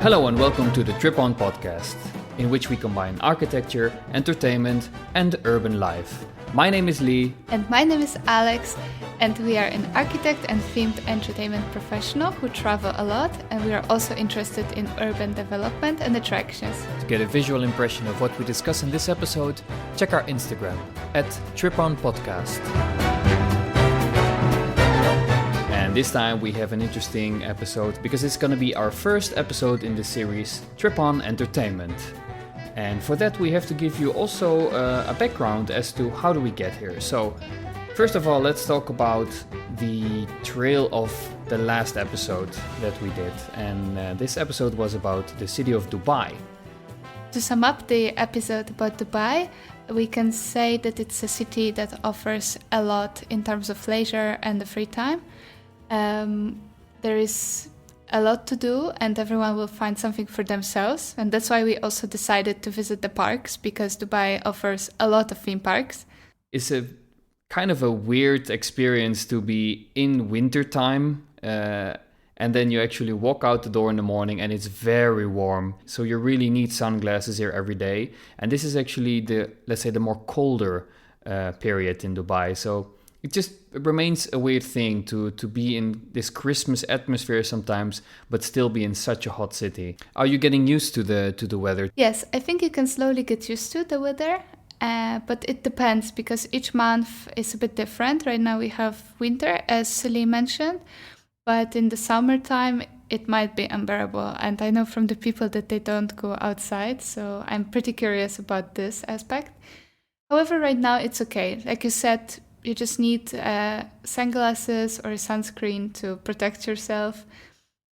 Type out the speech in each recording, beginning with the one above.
Hello and welcome to the TripOn podcast, in which we combine architecture, entertainment, and urban life. My name is Lee. And my name is Alex, and we are an architect and themed entertainment professional who travel a lot, and we are also interested in urban development and attractions. To get a visual impression of what we discuss in this episode, check our Instagram at TripOn Podcast. And this time we have an interesting episode because it's going to be our first episode in the series TripOn Entertainment. And for that we have to give you also a background as to how do we get here. So first of all, let's talk about the trail of the last episode that we did. And this episode was about the city of Dubai. To sum up the episode about Dubai, we can say that it's a city that offers a lot in terms of leisure and the free time. There is a lot to do and everyone will find something for themselves, and that's why we also decided to visit the parks, because Dubai offers a lot of theme parks. It's a kind of a weird experience to be in wintertime and then you actually walk out the door in the morning and it's very warm, so you really need sunglasses here every day. And this is actually the, let's say, the more colder period in Dubai, so it just remains a weird thing to be in this Christmas atmosphere sometimes, but still be in such a hot city. Are you getting used to the weather? Yes, I think you can slowly get used to the weather, but it depends because each month is a bit different. Right now we have winter, as Celine mentioned, but in the summertime it might be unbearable. And I know from the people that they don't go outside, so I'm pretty curious about this aspect. However, right now it's okay. Like you said, you just need sunglasses or sunscreen to protect yourself.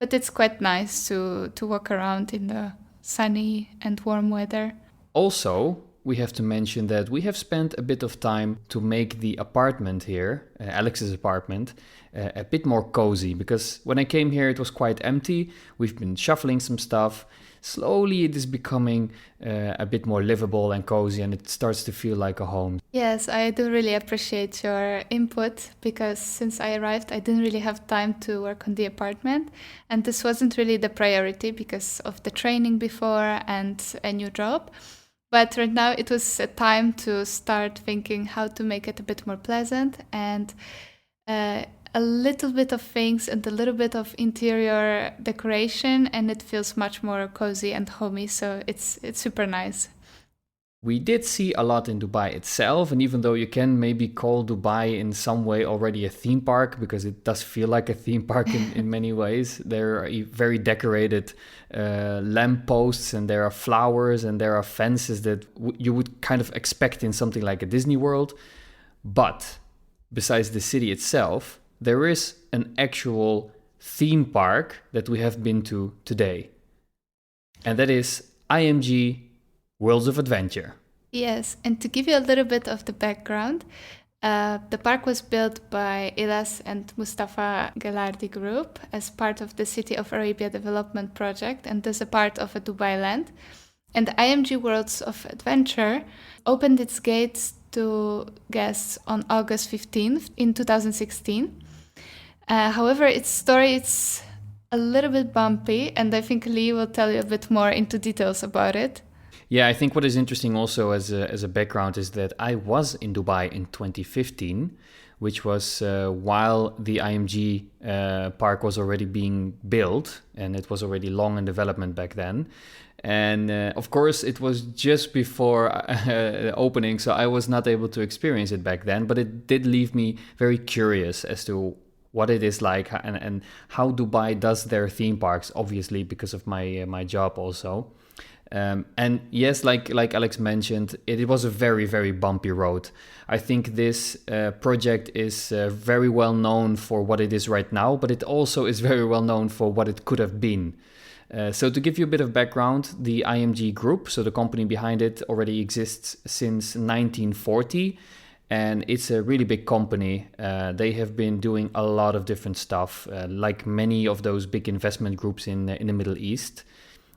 But it's quite nice to walk around in the sunny and warm weather. Also, we have to mention that we have spent a bit of time to make the apartment here, Alex's apartment, a bit more cozy. Because when I came here, it was quite empty. We've been shuffling some stuff. Slowly it is becoming a bit more livable and cozy, and it starts to feel like a home. Yes, I do really appreciate your input, because since I arrived, I didn't really have time to work on the apartment. And this wasn't really the priority because of the training before and a new job. But right now it was a time to start thinking how to make it a bit more pleasant, and a little bit of things and a little bit of interior decoration, and it feels much more cozy and homey, so it's super nice. We did see a lot in Dubai itself, and even though you can maybe call Dubai in some way already a theme park, because it does feel like a theme park in many ways. There are very decorated lamp posts, and there are flowers, and there are fences that you would kind of expect in something like a Disney World. But besides the city itself, there is an actual theme park that we have been to today. And that is IMG Worlds of Adventure. Yes, and to give you a little bit of the background, the park was built by Ilas and Mustafa Gelardi Group as part of the City of Arabia Development Project, and as a part of a Dubai land. And IMG Worlds of Adventure opened its gates to guests on August 15th in 2016. However, its story is a little bit bumpy, and I think Lee will tell you a bit more into details about it. Yeah, I think what is interesting also as a background is that I was in Dubai in 2015, which was while the IMG park was already being built, and it was already long in development back then. And of course, it was just before opening, so I was not able to experience it back then, but it did leave me very curious as to what it is like and how Dubai does their theme parks, obviously because of my job also. And yes, like Alex mentioned, it was a very, very bumpy road. I think this project is very well known for what it is right now, but it also is very well known for what it could have been. So to give you a bit of background, the IMG Group, so the company behind it, already exists since 1940. And it's a really big company. They have been doing a lot of different stuff, like many of those big investment groups in the Middle East.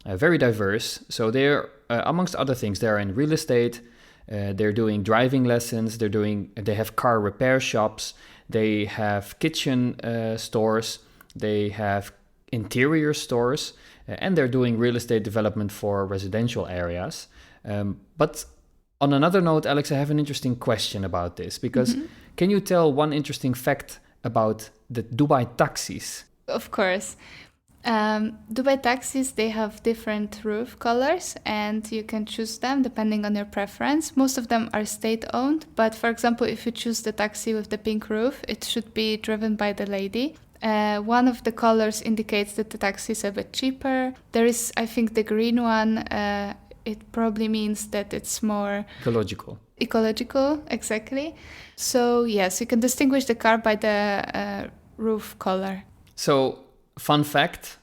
Very diverse. So they're, amongst other things, they're in real estate. They're doing driving lessons. They have car repair shops. They have kitchen stores. They have interior stores, and they're doing real estate development for residential areas. But on another note, Alex, I have an interesting question about this, because can you tell one interesting fact about the Dubai taxis? Of course. Dubai taxis, they have different roof colors and you can choose them depending on your preference. Most of them are state-owned, but for example, if you choose the taxi with the pink roof, it should be driven by the lady. One of the colors indicates that the taxi is a bit cheaper. There is, I think, the green one. It probably means that it's more ecological, exactly. So yes, you can distinguish the car by the roof color. So, fun fact,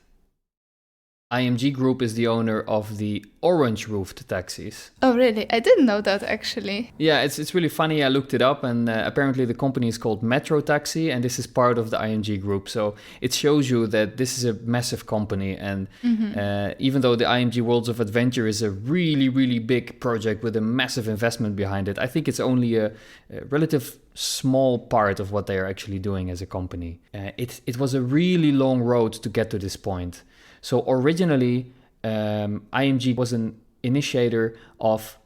IMG Group is the owner of the orange-roofed taxis. Oh, really? I didn't know that, actually. Yeah, it's really funny. I looked it up, and apparently the company is called Metro Taxi, and this is part of the IMG Group. So it shows you that this is a massive company, and even though the IMG Worlds of Adventure is a really, really big project with a massive investment behind it, I think it's only a relative small part of what they are actually doing as a company. It was a really long road to get to this point. So originally, IMG was an initiator of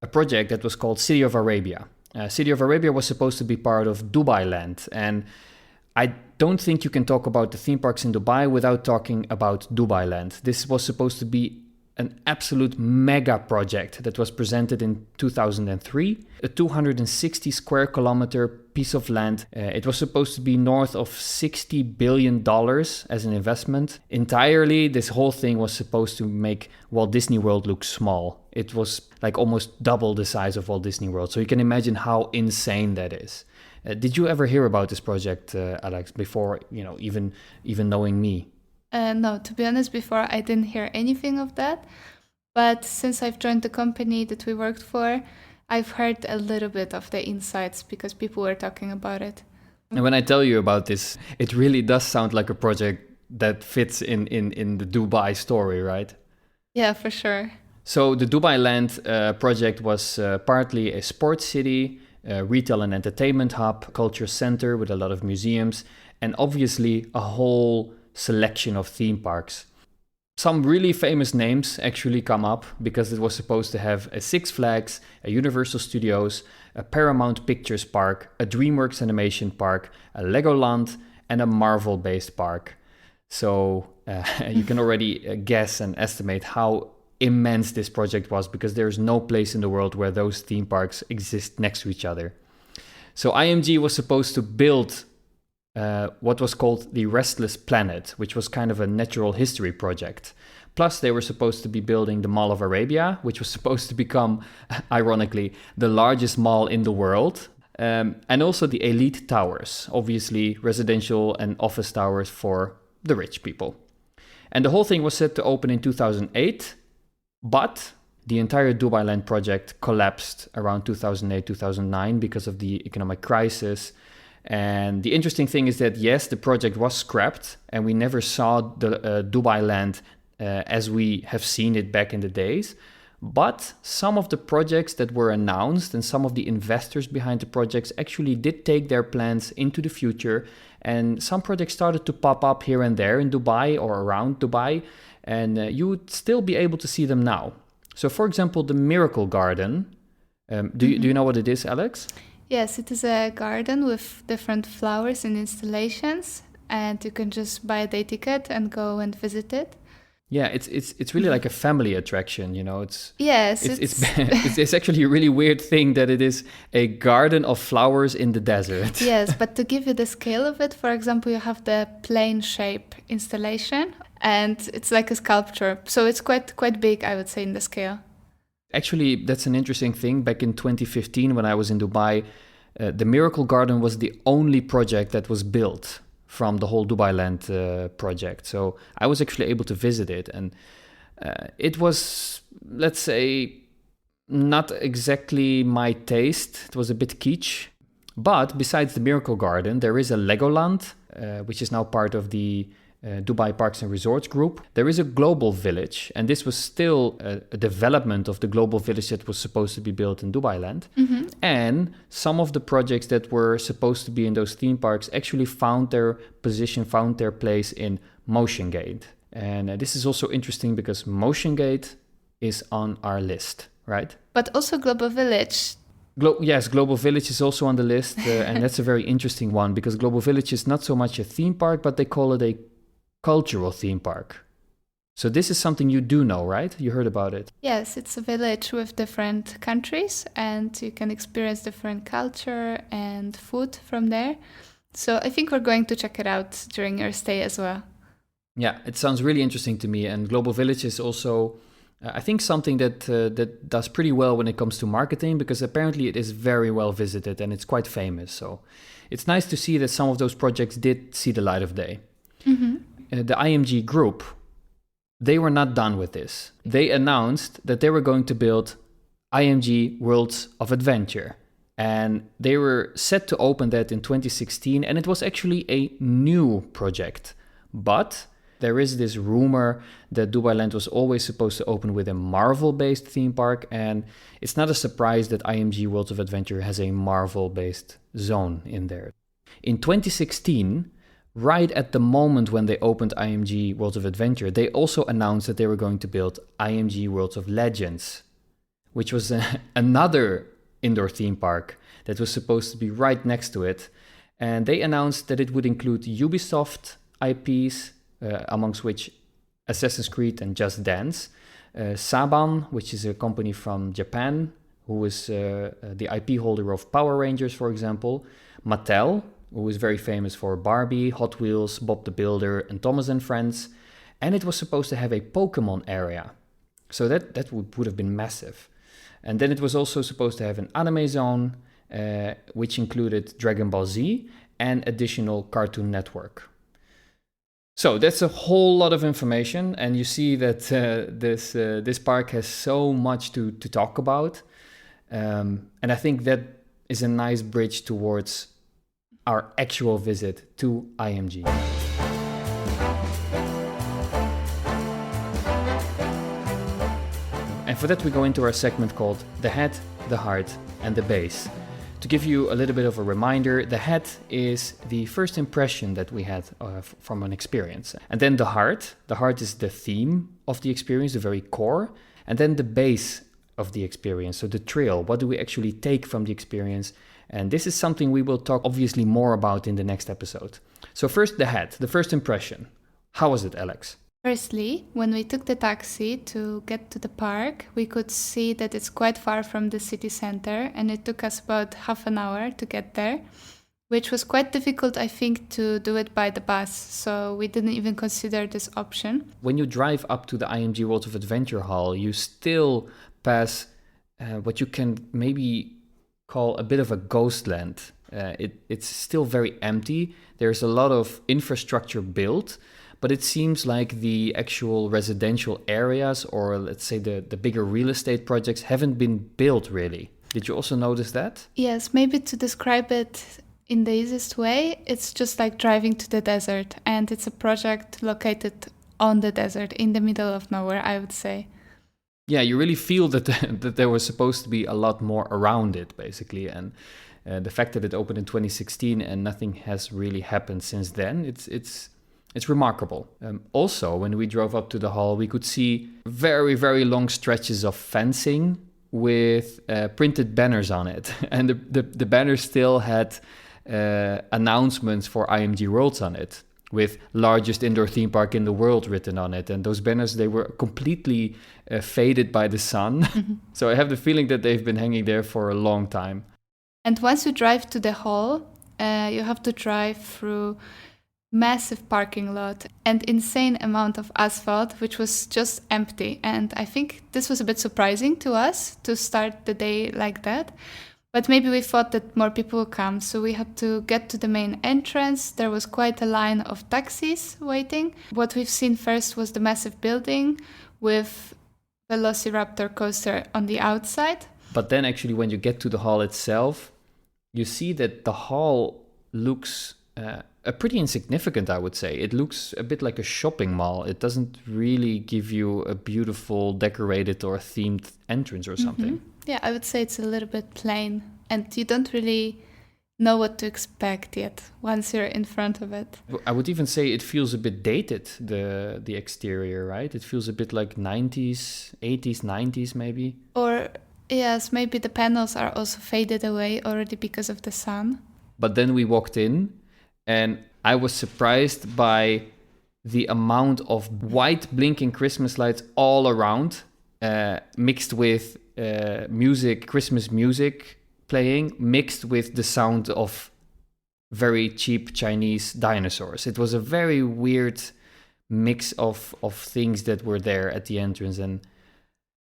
a project that was called City of Arabia. City of Arabia was supposed to be part of Dubai Land. And I don't think you can talk about the theme parks in Dubai without talking about Dubai Land. This was supposed to be an absolute mega project that was presented in 2003, a 260 square kilometer piece of land. It was supposed to be north of $60 billion as an investment. Entirely, this whole thing was supposed to make Walt Disney World look small. It was like almost double the size of Walt Disney World. So you can imagine how insane that is. Did you ever hear about this project, Alex, before, even knowing me? No, to be honest, before I didn't hear anything of that. But since I've joined the company that we worked for, I've heard a little bit of the insights because people were talking about it. And when I tell you about this, it really does sound like a project that fits in the Dubai story, right? Yeah, for sure. So the Dubai Land project was partly a sports city, a retail and entertainment hub, culture center with a lot of museums, and obviously a whole selection of theme parks. Some really famous names actually come up because it was supposed to have a Six Flags, a Universal Studios, a Paramount Pictures park, a DreamWorks animation park, a Legoland, and a Marvel-based park. So you can already guess and estimate how immense this project was, because there's no place in the world where those theme parks exist next to each other. So IMG was supposed to build what was called the Restless Planet, which was kind of a natural history project. Plus, they were supposed to be building the Mall of Arabia, which was supposed to become, ironically, the largest mall in the world. And also the Elite Towers, obviously residential and office towers for the rich people. And the whole thing was set to open in 2008, but the entire Dubai Land project collapsed around 2008-2009 because of the economic crisis. And the interesting thing is that, yes, the project was scrapped and we never saw the Dubai Land as we have seen it back in the days. But some of the projects that were announced and some of the investors behind the projects actually did take their plans into the future. And some projects started to pop up here and there in Dubai or around Dubai. And you would still be able to see them now. So, for example, the Miracle Garden. Do you know what it is, Alex? Yes, it is a garden with different flowers and installations, and you can just buy a day ticket and go and visit it. Yeah, it's really like a family attraction, It's yes, it's actually a really weird thing that it is a garden of flowers in the desert. Yes, but to give you the scale of it, for example, you have the plane shape installation, and it's like a sculpture, so it's quite big, I would say, in the scale. Actually, that's an interesting thing. Back in 2015, when I was in Dubai, the Miracle Garden was the only project that was built from the whole Dubai Land project. So I was actually able to visit it. And it was, let's say, not exactly my taste. It was a bit kitsch. But besides the Miracle Garden, there is a Legoland, which is now part of the Dubai Parks and Resorts Group. There is a global village, and this was still a development of the global village that was supposed to be built in Dubai Land. Mm-hmm. And some of the projects that were supposed to be in those theme parks actually found their position, found their place in Motion Gate. And this is also interesting because Motion Gate is on our list, right? But also Global Village. Yes, Global Village is also on the list, and that's a very interesting one because Global Village is not so much a theme park, but they call it a cultural theme park. So this is something you do know, right? You heard about it. Yes, it's a village with different countries, and you can experience different culture and food from there. So I think we're going to check it out during your stay as well. Yeah, it sounds really interesting to me, and Global Village is also I think something that does pretty well when it comes to marketing, because apparently it is very well visited and it's quite famous. So it's nice to see that some of those projects did see the light of day. Mm-hmm. The IMG group, they were not done with this. They announced that they were going to build IMG Worlds of Adventure. And they were set to open that in 2016, and it was actually a new project. But there is this rumor that Dubai Land was always supposed to open with a Marvel-based theme park, and it's not a surprise that IMG Worlds of Adventure has a Marvel-based zone in there. In 2016, right at the moment when they opened IMG Worlds of Adventure, they also announced that they were going to build IMG Worlds of Legends, which was another indoor theme park that was supposed to be right next to it. And they announced that it would include Ubisoft IPs, amongst which Assassin's Creed and Just Dance, Saban, which is a company from Japan, who is the IP holder of Power Rangers, for example, Mattel, who is very famous for Barbie, Hot Wheels, Bob the Builder, and Thomas and Friends, and it was supposed to have a Pokemon area. So that would have been massive. And then it was also supposed to have an anime zone, which included Dragon Ball Z and additional Cartoon Network. So that's a whole lot of information, and you see that this park has so much to talk about, and I think that is a nice bridge towards our actual visit to IMG. And for that we go into our segment called The Head, the Heart and the Base. To give you a little bit of a reminder, the head is the first impression that we had from an experience. And then the heart is the theme of the experience, the very core. And then the base of the experience, so the trail, what do we actually take from the experience? And this is something we will talk obviously more about in the next episode. So first the head, the first impression. How was it, Alex? Firstly, when we took the taxi to get to the park, we could see that it's quite far from the city center, and it took us about half an hour to get there, which was quite difficult, I think, to do it by the bus. So we didn't even consider this option. When you drive up to the IMG Worlds of Adventure Hall, you still pass what you can maybe call a bit of a ghost land. It's still very empty. There's a lot of infrastructure built, but it seems like the actual residential areas, or let's say the bigger real estate projects, haven't been built really. Did you also notice that? Yes, maybe to describe it in the easiest way, it's just like driving to the desert, and it's a project located on the desert, in the middle of nowhere, I would say. Yeah, you really feel that that there was supposed to be a lot more around it, basically, and the fact that it opened in 2016 and nothing has really happened since then, it's remarkable. Also, when we drove up to the hall, we could see very, very long stretches of fencing with printed banners on it. And the banners still had announcements for IMG Worlds on it, with largest indoor theme park in the world written on it. And those banners, they were completely faded by the sun. Mm-hmm. So I have the feeling that they've been hanging there for a long time. And once you drive to the hall, you have to drive through massive parking lot and insane amount of asphalt, which was just empty. And I think this was a bit surprising to us to start the day like that. But maybe we thought that more people would come, so we had to get to the main entrance. There was quite a line of taxis waiting. What we've seen first was the massive building with Velociraptor coaster on the outside. But then actually when you get to the hall itself, you see that the hall looks pretty insignificant, I would say. It looks a bit like a shopping mall. It doesn't really give you a beautiful decorated or themed entrance or something. Mm-hmm. Yeah, I would say it's a little bit plain, and you don't really know what to expect yet once you're in front of it. I would even say it feels a bit dated, the exterior, right? It feels a bit like 90s, 80s, 90s maybe. Or yes, maybe the panels are also faded away already because of the sun. But then we walked in and I was surprised by the amount of white blinking Christmas lights all around, mixed with music, Christmas music playing, mixed with the sound of very cheap Chinese dinosaurs. It was a very weird mix of things that were there at the entrance, and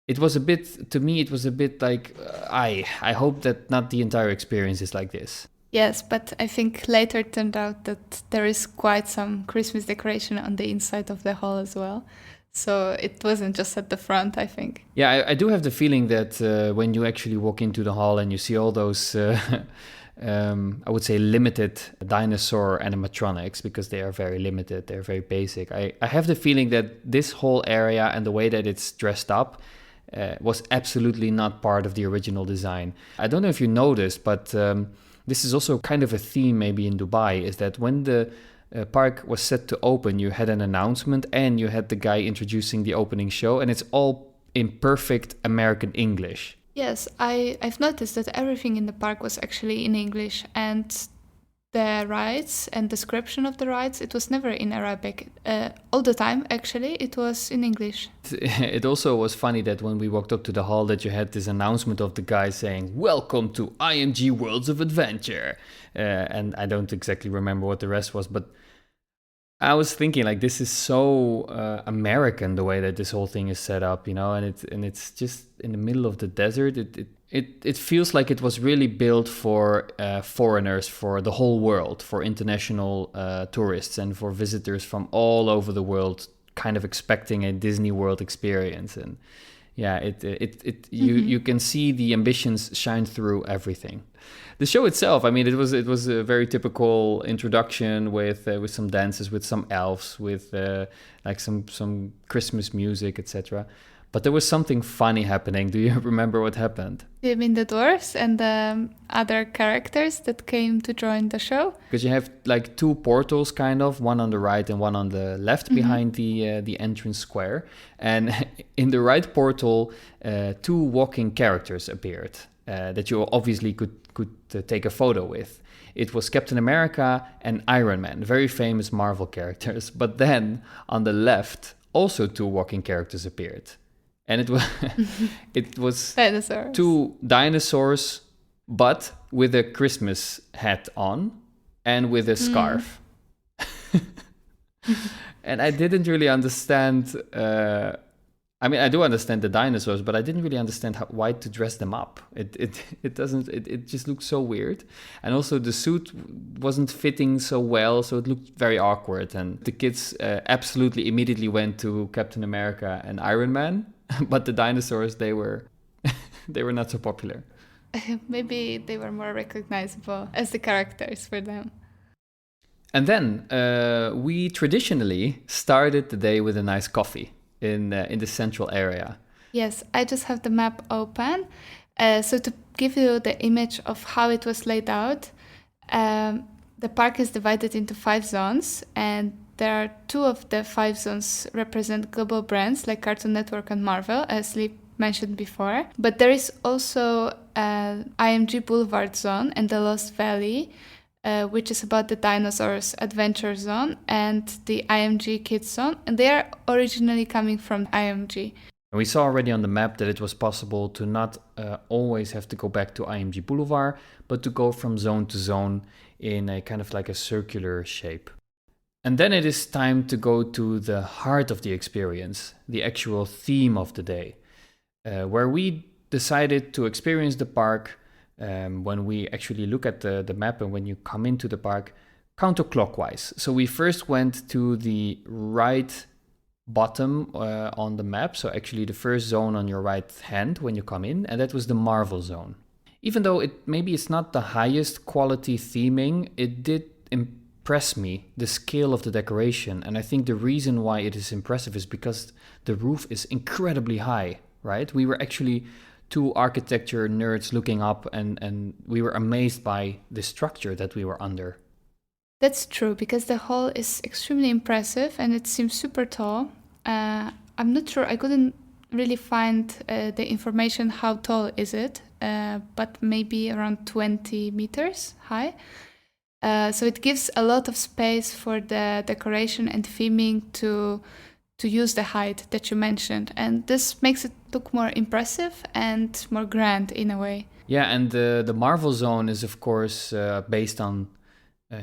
it was a bit, to me, it was a bit like, I hope that not the entire experience is like this. Yes, but I think later it turned out that there is quite some Christmas decoration on the inside of the hall as well. So it wasn't just at the front, I think. Yeah, I do have the feeling that when you actually walk into the hall and you see all those, I would say, limited dinosaur animatronics, because they are very limited, they're very basic. I have the feeling that this whole area and the way that it's dressed up was absolutely not part of the original design. I don't know if you noticed, but this is also kind of a theme maybe in Dubai, is that when the park was set to open, you had an announcement and you had the guy introducing the opening show, and it's all in perfect American English. Yes, I've noticed that everything in the park was actually in English, and the rides and description of the rides, it was never in Arabic. All the time, actually, it was in English. It also was funny that when we walked up to the hall that you had this announcement of the guy saying, "Welcome to IMG Worlds of Adventure." And I don't exactly remember what the rest was, but I was thinking, like, this is so American, the way that this whole thing is set up, you know, and it's just in the middle of the desert. It feels like it was really built for foreigners, for the whole world, for international tourists and for visitors from all over the world, kind of expecting a Disney World experience. And yeah, you can see the ambitions shine through everything. The show itself, I mean, it was a very typical introduction with some dances, with some elves, with like some Christmas music, etc. But there was something funny happening. Do you remember what happened? You mean the dwarfs and the other characters that came to join the show? Because you have like two portals, kind of, one on the right and one on the left behind the entrance square. And in the right portal, two walking characters appeared that you obviously could take a photo with. It was Captain America and Iron Man, very famous Marvel characters. But then on the left, also two walking characters appeared. And it was Dinosaurs. Two dinosaurs, but with a Christmas hat on and with a scarf. And I didn't really understand. I mean, I do understand the dinosaurs, but I didn't really understand why to dress them up. It just looked so weird. And also the suit wasn't fitting so well, so it looked very awkward. And the kids absolutely immediately went to Captain America and Iron Man. But the dinosaurs, they were not so popular. Maybe they were more recognizable as the characters for them. And then we traditionally started the day with a nice coffee in the central area. Yes, I just have the map open. So to give you the image of how it was laid out, the park is divided into 5 zones, and there are 2 of the 5 zones represent global brands like Cartoon Network and Marvel, as Lee mentioned before. But there is also IMG Boulevard zone and the Lost Valley, which is about the dinosaurs adventure zone, and the IMG Kids zone. And they are originally coming from IMG. And we saw already on the map that it was possible to not always have to go back to IMG Boulevard, but to go from zone to zone in a kind of like a circular shape. And then it is time to go to the heart of the experience, the actual theme of the day, where we decided to experience the park when we actually look at the map and when you come into the park counterclockwise. So we first went to the right bottom on the map, so actually the first zone on your right hand when you come in, and that was the Marvel zone. Even though maybe it's not the highest quality theming, it did impress me, the scale of the decoration. And I think the reason why it is impressive is because the roof is incredibly high, right? We were actually two architecture nerds looking up, and we were amazed by the structure that we were under. That's true, because the hall is extremely impressive and it seems super tall. I'm not sure, I couldn't really find the information how tall is it, but maybe around 20 meters high. So it gives a lot of space for the decoration and theming to use the height that you mentioned. And this makes it look more impressive and more grand in a way. Yeah, and the Marvel Zone is, of course, based on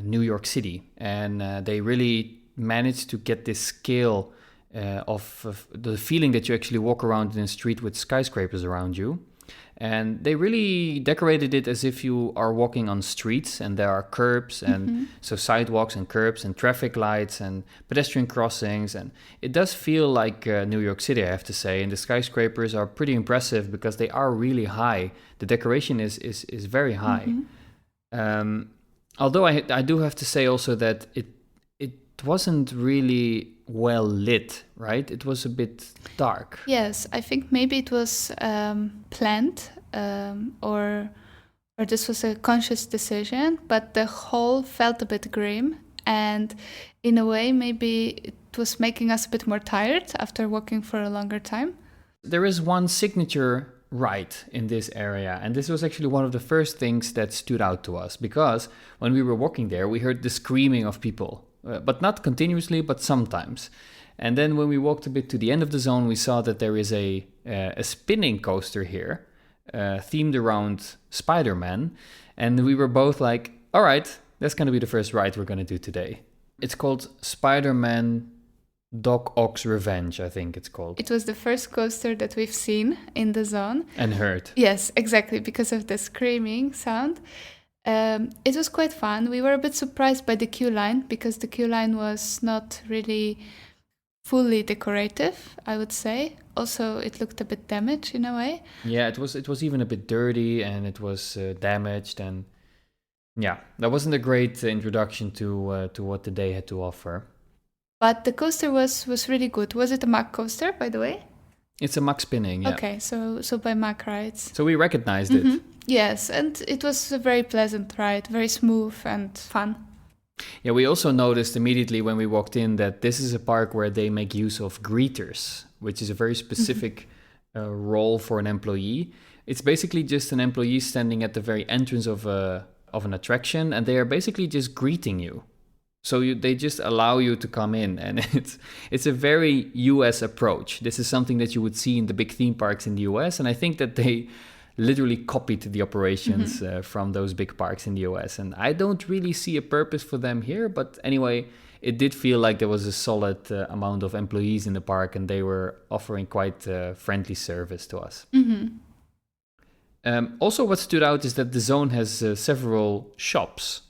New York City. And they really managed to get this scale of the feeling that you actually walk around in a street with skyscrapers around you. And they really decorated it as if you are walking on streets, and there are curbs and so sidewalks and curbs and traffic lights and pedestrian crossings. And it does feel like New York City, I have to say. And the skyscrapers are pretty impressive because they are really high. The decoration is very high. Although I do have to say also that it wasn't really well lit, right? It was a bit dark. Yes, I think maybe it was planned, or this was a conscious decision, but the hall felt a bit grim, and in a way maybe it was making us a bit more tired after walking for a longer time. There is one signature ride in this area, and this was actually one of the first things that stood out to us, because when we were walking there, we heard the screaming of people. But not continuously, but sometimes. And then when we walked a bit to the end of the zone, we saw that there is a spinning coaster here, themed around Spider-Man. And we were both like, all right, that's going to be the first ride we're going to do today. It's called Spider-Man Doc Ock's Revenge, I think it's called. It was the first coaster that we've seen in the zone. And heard. Yes, exactly, because of the screaming sound. It was quite fun. We were a bit surprised by the queue line, because the queue line was not really fully decorative, I would say. Also, it looked a bit damaged in a way. Yeah, it was even a bit dirty, and it was damaged, and yeah, that wasn't a great introduction to what the day had to offer. But the coaster was really good. Was it a Mack coaster, by the way? It's a Mack spinning, yeah. Okay, so by Mack Rides. So we recognized it. Yes, and it was a very pleasant ride, very smooth and fun. Yeah, we also noticed immediately when we walked in that this is a park where they make use of greeters, which is a very specific role for an employee. It's basically just an employee standing at the very entrance of an attraction, and they are basically just greeting you. So they just allow you to come in, and it's a very US approach. This is something that you would see in the big theme parks in the US, and I think that they literally copied the operations from those big parks in the US. And I don't really see a purpose for them here, but anyway, it did feel like there was a solid amount of employees in the park, and they were offering quite friendly service to us. Also, what stood out is that the zone has several shops.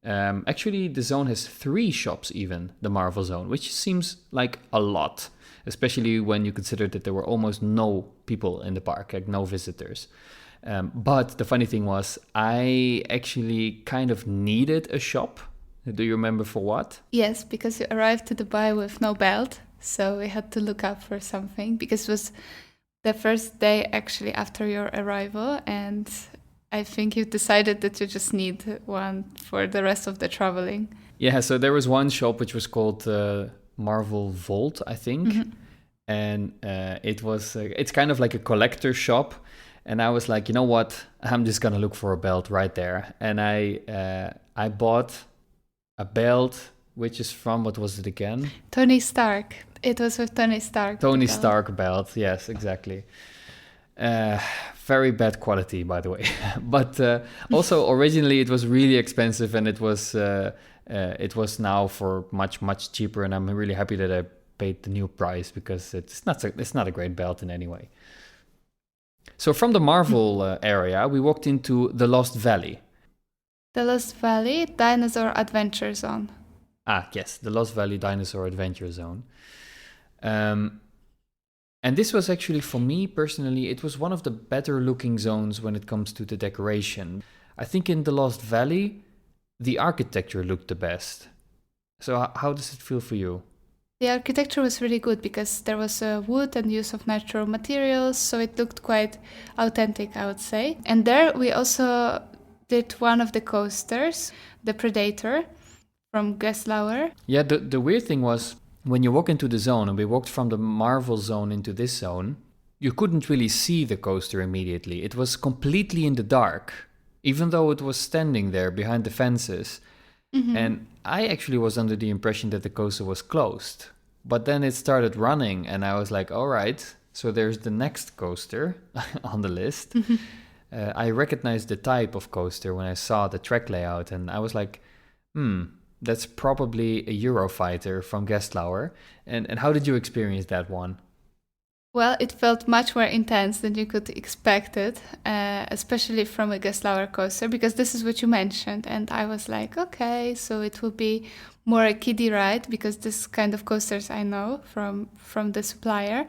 Actually, the zone has 3 shops even, the Marvel Zone, which seems like a lot, especially when you consider that there were almost no people in the park, like no visitors. But the funny thing was, I actually kind of needed a shop. Do you remember for what? Yes, because you arrived to Dubai with no belt, so we had to look up for something, because it was the first day actually after your arrival, and I think you decided that you just need one for the rest of the traveling. Yeah, so there was one shop which was called Marvel Vault, I think. And it's kind of like a collector shop. And I was like, you know what? I'm just going to look for a belt right there. And I bought a belt, which is from, what was it again? Tony Stark. It was with Tony Stark. Tony Stark belt. Yes, exactly. Very bad quality, by the way. But also originally it was really expensive, and it was now for much cheaper. And I'm really happy that I paid the new price, because it's not a great belt in any way. So from the Marvel area, we walked into the Lost Valley. The Lost Valley Dinosaur Adventure Zone. Ah, yes, the Lost Valley Dinosaur Adventure Zone. And this was actually, for me personally, it was one of the better looking zones when it comes to the decoration. I think in the Lost Valley, the architecture looked the best. So how does it feel for you? The architecture was really good because there was wood and use of natural materials, so it looked quite authentic, I would say. And there we also did one of the coasters, the Predator from Geslauer. Yeah, the weird thing was when you walk into the zone, and we walked from the Marvel zone into this zone, you couldn't really see the coaster immediately. It was completely in the dark, even though it was standing there behind the fences. And I actually was under the impression that the coaster was closed. But then it started running, and I was like, all right, so there's the next coaster on the list. I recognized the type of coaster when I saw the track layout, and I was like, that's probably a Eurofighter from Geslauer. And how did you experience that one? Well, it felt much more intense than you could expect it, especially from a Geslauer coaster, because this is what you mentioned. And I was like, okay, so it will be more a kiddie ride, because this kind of coasters I know from the supplier.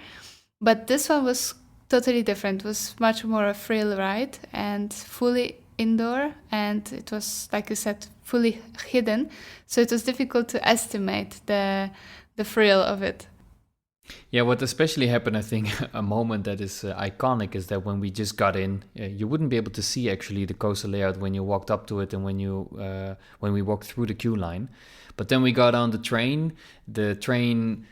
But this one was totally different. It was much more a thrill ride and fully indoor, and it was, like you said, fully hidden. So it was difficult to estimate the thrill of it. Yeah, what especially happened, I think, a moment that is iconic is that when we just got in, you wouldn't be able to see actually the coaster layout when you walked up to it and when we walked through the queue line. But then we got on the train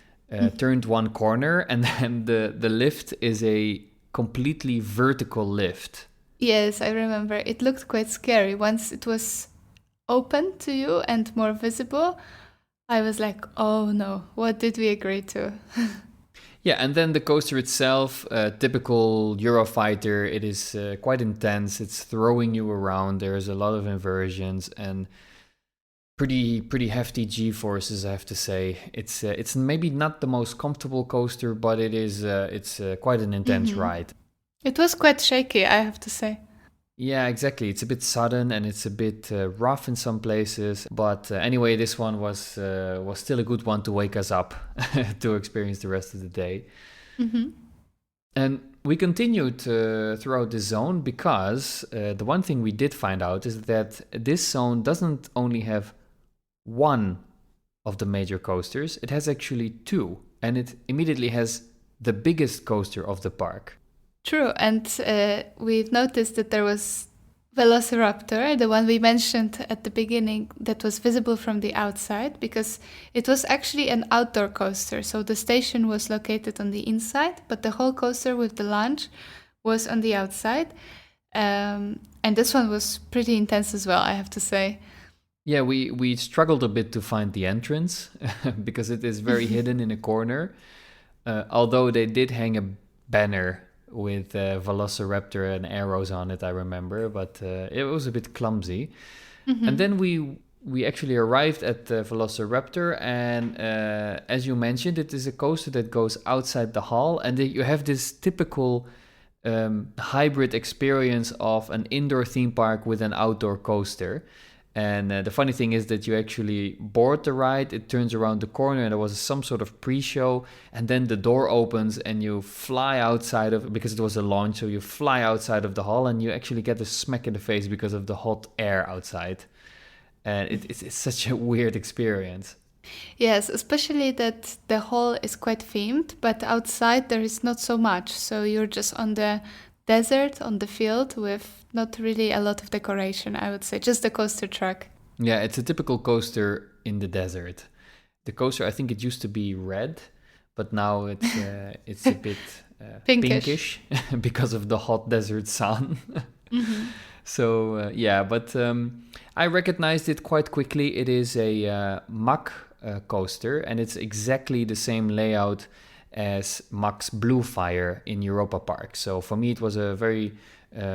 turned one corner, and then the lift is a completely vertical lift. Yes, I remember. It looked quite scary. Once it was open to you and more visible, I was like, oh no, what did we agree to? Yeah, and then the coaster itself, typical Eurofighter, it is quite intense. It's throwing you around. There's a lot of inversions and pretty hefty G-forces, I have to say. It's maybe not the most comfortable coaster, but it's quite an intense ride. It was quite shaky, I have to say. Yeah, exactly. It's a bit sudden and it's a bit rough in some places. But anyway, this one was still a good one to wake us up to experience the rest of the day. And we continued throughout this zone because the one thing we did find out is that this zone doesn't only have one of the major coasters, it has actually two. And it immediately has the biggest coaster of the park. True, and we've noticed that there was Velociraptor, the one we mentioned at the beginning, that was visible from the outside, because it was actually an outdoor coaster. So the station was located on the inside, but the whole coaster with the launch was on the outside. And this one was pretty intense as well, I have to say. Yeah, we struggled a bit to find the entrance because it is very hidden in a corner. Although they did hang a banner with Velociraptor and arrows on it, I remember, but it was a bit clumsy. And then we actually arrived at the Velociraptor, and as you mentioned, it is a coaster that goes outside the hall, and you have this typical hybrid experience of an indoor theme park with an outdoor coaster. And the funny thing is that you actually board the ride, it turns around the corner, and there was some sort of pre-show, and then the door opens and you fly outside of, because it was a launch, so you fly outside of the hall and you actually get a smack in the face because of the hot air outside. And it's such a weird experience. Yes, especially that the hall is quite themed, but outside there is not so much. So you're just on the desert, on the field, with not really a lot of decoration, I would say, just the coaster track. Yeah, it's a typical coaster in the desert. The coaster, I think it used to be red, but now it's a bit pinkish because of the hot desert sun. So yeah, but I recognized it quite quickly. It is a Mach coaster, and it's exactly the same layout as Mach's Blue Fire in Europa Park. So for me, it was a very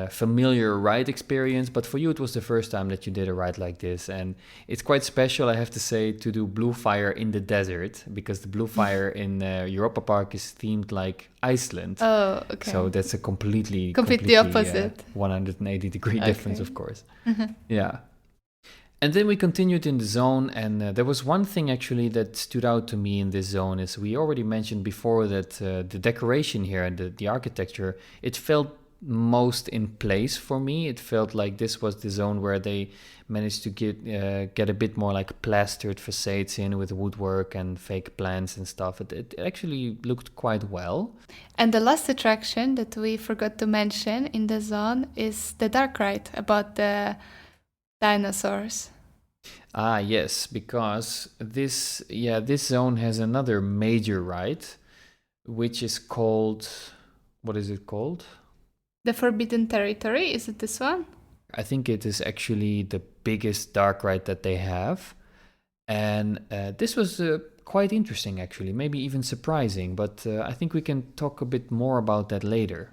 familiar ride experience, but for you, it was the first time that you did a ride like this. And it's quite special, I have to say, to do Blue Fire in the desert, because the Blue Fire in Europa Park is themed like Iceland. Oh, okay. So that's a completely opposite. 180-degree difference, of course. Yeah. And then we continued in the zone, and there was one thing actually that stood out to me in this zone is we already mentioned before that the decoration here and the architecture, it felt most in place for me. It felt like this was the zone where they managed to get a bit more like plastered facades in with woodwork and fake plants and stuff. It actually looked quite well. And the last attraction that we forgot to mention in the zone is the dark ride about the dinosaurs. Ah, yes, because this zone has another major ride, which is called, what is it called? The Forbidden Territory, is it this one? I think it is actually the biggest dark ride that they have. And this was quite interesting, actually, maybe even surprising, but I think we can talk a bit more about that later.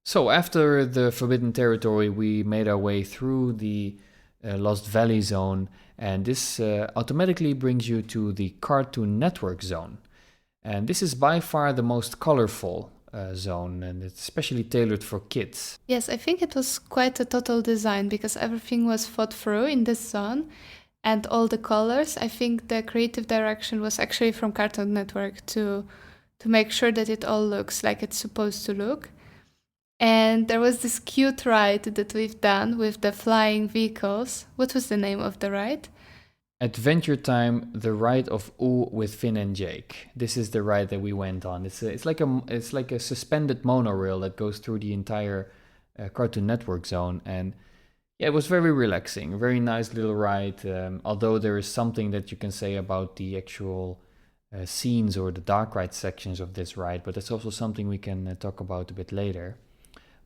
So after the Forbidden Territory, we made our way through the Lost Valley zone, and this automatically brings you to the Cartoon Network zone. And this is by far the most colorful zone, and it's especially tailored for kids. Yes, I think it was quite a total design because everything was thought through in this zone, and all the colors. I think the creative direction was actually from Cartoon Network to make sure that it all looks like it's supposed to look. And there was this cute ride that we've done with the flying vehicles. What was the name of the ride? Adventure Time, the ride of Ooh with Finn and Jake. This is the ride that we went on. It's like a suspended monorail that goes through the entire Cartoon Network zone, and yeah, it was very relaxing, very nice little ride. Although there is something that you can say about the actual scenes or the dark ride sections of this ride, but that's also something we can talk about a bit later.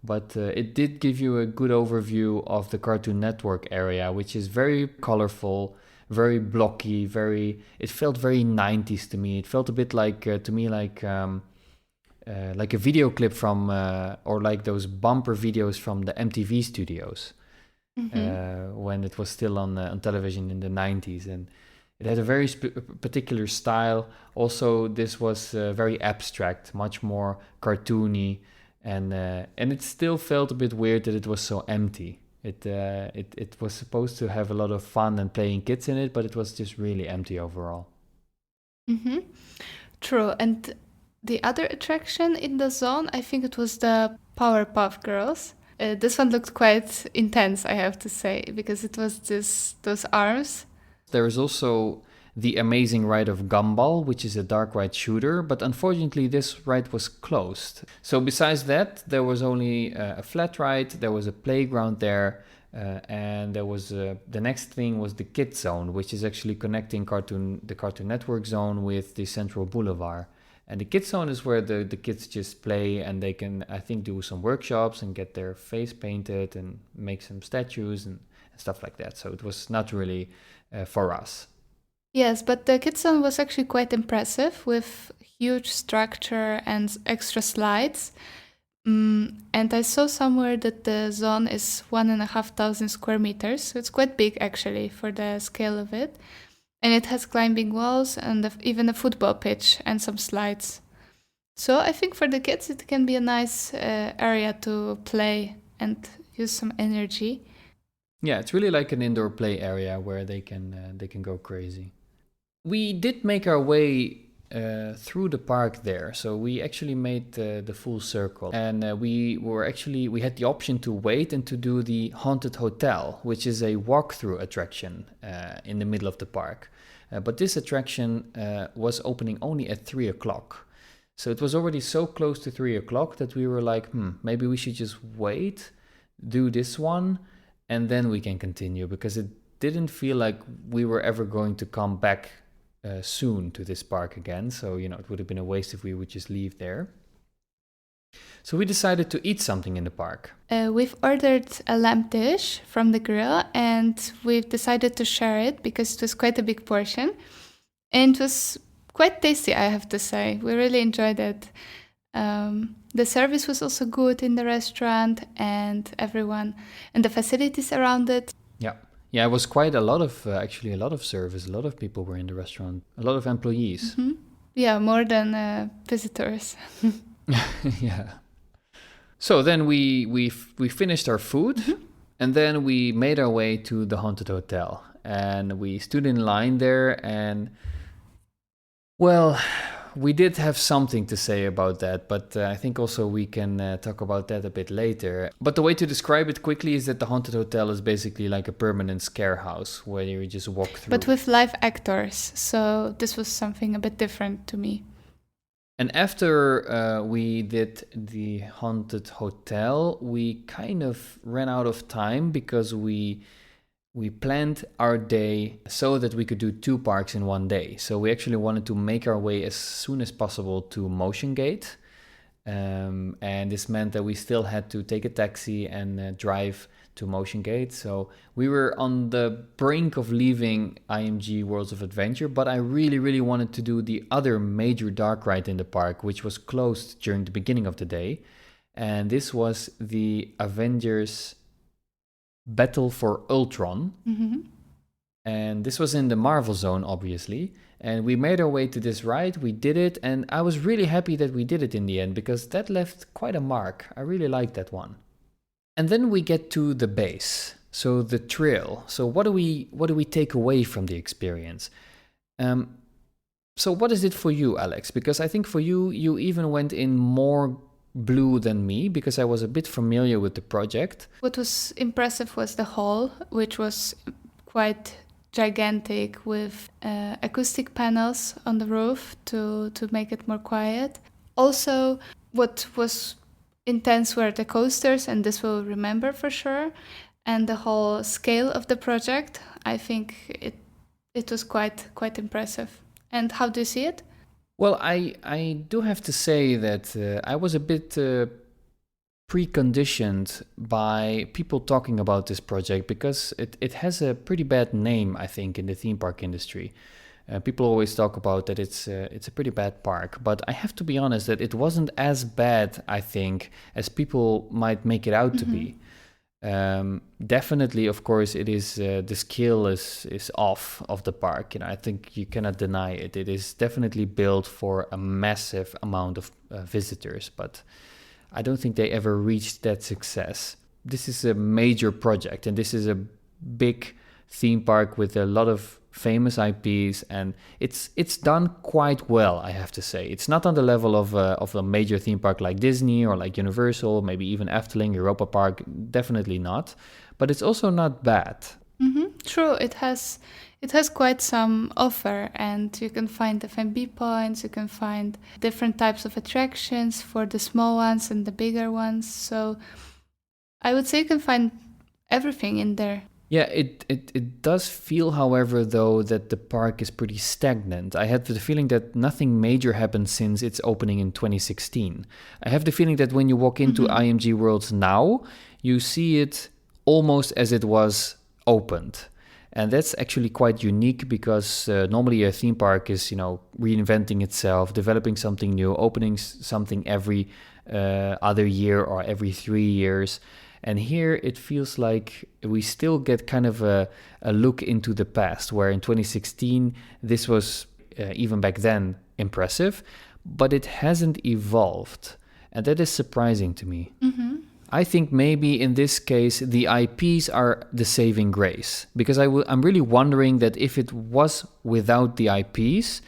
But it did give you a good overview of the Cartoon Network area, which is very colorful, very blocky, it felt very 90s to me. It felt a bit like, to me, like a video clip from, or like those bumper videos from the MTV studios, when it was still on television in the 90s. And it had a very particular style. Also, this was very abstract, much more cartoony. And it still felt a bit weird that it was so empty. It was supposed to have a lot of fun and playing kids in it, but it was just really empty overall. Mm-hmm. True. And the other attraction in the zone, I think it was the Powerpuff Girls. This one looked quite intense, I have to say, because it was those arms. There is also the amazing ride of Gumball, which is a dark ride shooter, but unfortunately this ride was closed. So besides that, there was only a flat ride, there was a playground there, and there was the next thing was the Kids Zone, which is actually connecting the Cartoon Network zone with the Central Boulevard. And the Kids Zone is where the kids just play, and they can, I think, do some workshops and get their face painted and make some statues and stuff like that. So it was not really for us. Yes, but the Kids Zone was actually quite impressive with huge structure and extra slides. And I saw somewhere that the zone is 1,500 square meters, so it's quite big actually for the scale of it. And it has climbing walls and even a football pitch and some slides. So I think for the kids it can be a nice area to play and use some energy. Yeah, it's really like an indoor play area where they can go crazy. We did make our way through the park there, so we actually made the full circle, and we had the option to wait and to do the Haunted Hotel, which is a walkthrough attraction in the middle of the park. But this attraction was opening only at 3 o'clock. So it was already so close to 3 o'clock that we were like, maybe we should just wait, do this one, and then we can continue, because it didn't feel like we were ever going to come back soon to this park again. So, it would have been a waste if we would just leave there. So we decided to eat something in the park. We've ordered a lamb dish from the grill, and we've decided to share it because it was quite a big portion. And it was quite tasty, I have to say. We really enjoyed it. The service was also good in the restaurant, and everyone and the facilities around it. Yeah, it was quite a lot of service. A lot of people were in the restaurant, a lot of employees. Mm-hmm. Yeah, more than visitors. Yeah. So then we finished our food, and then we made our way to the Haunted Hotel, and we stood in line there, and well, we did have something to say about that, but I think also we can talk about that a bit later. But the way to describe it quickly is that the haunted hotel is basically like a permanent scare house where you just walk through. But with live actors, so this was something a bit different to me. And after we did the haunted hotel, we kind of ran out of time because we planned our day so that we could do 2 parks in one day. So we actually wanted to make our way as soon as possible to Motion Gate. And this meant that we still had to take a taxi and drive to Motion Gate. So we were on the brink of leaving IMG Worlds of Adventure, but I really, really wanted to do the other major dark ride in the park, which was closed during the beginning of the day. And this was the Avengers Battle for Ultron. Mm-hmm. And this was in the Marvel Zone, obviously. And we made our way to this ride, we did it, and I was really happy that we did it in the end, because that left quite a mark. I really liked that one. And then we get to the base, so the trail. So what do we take away from the experience? So what is it for you, Alex? Because I think for you, you even went in more blue than me, because I was a bit familiar with the project. What was impressive was the hall, which was quite gigantic, with acoustic panels on the roof to make it more quiet. Also, what was intense were the coasters, and this we'll remember for sure. And the whole scale of the project, I think it was quite impressive. And how do you see it? Well, I do have to say that I was a bit preconditioned by people talking about this project, because it has a pretty bad name, I think, in the theme park industry. People always talk about that it's a pretty bad park, but I have to be honest that it wasn't as bad, I think, as people might make it out to be. Definitely, of course, it is the scale is off of the park, and I think you cannot deny it. It is definitely built for a massive amount of visitors, but I don't think they ever reached that success. This is a major project, and this is a big theme park with a lot of famous IPs, and it's done quite well, I have to say. It's not on the level of a major theme park like Disney or like Universal, maybe even Efteling, Europa Park, definitely not. But it's also not bad. Mm-hmm. True, it has quite some offer, and you can find F&B points, you can find different types of attractions for the small ones and the bigger ones. So I would say you can find everything in there. Yeah, it does feel, however, though, that the park is pretty stagnant. I had the feeling that nothing major happened since its opening in 2016. I have the feeling that when you walk into IMG Worlds now, you see it almost as it was opened. And that's actually quite unique, because normally a theme park is, reinventing itself, developing something new, opening something every other year or every 3 years. And here it feels like we still get kind of a look into the past, where in 2016, this was, even back then, impressive, but it hasn't evolved. And that is surprising to me. Mm-hmm. I think maybe in this case, the IPs are the saving grace, because I'm really wondering that if it was without the IPs,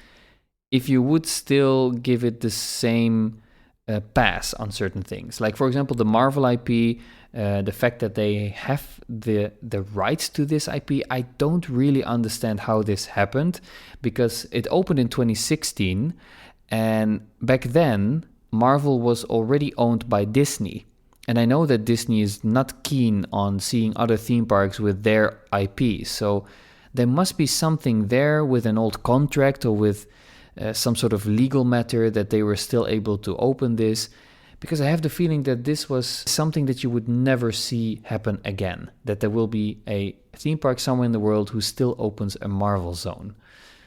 if you would still give it the same pass on certain things. Like, for example, the Marvel IP, the fact that they have the rights to this IP, I don't really understand how this happened, because it opened in 2016, and back then Marvel was already owned by Disney. And I know that Disney is not keen on seeing other theme parks with their IPs, so there must be something there with an old contract or with some sort of legal matter that they were still able to open this, because I have the feeling that this was something that you would never see happen again, that there will be a theme park somewhere in the world who still opens a Marvel zone.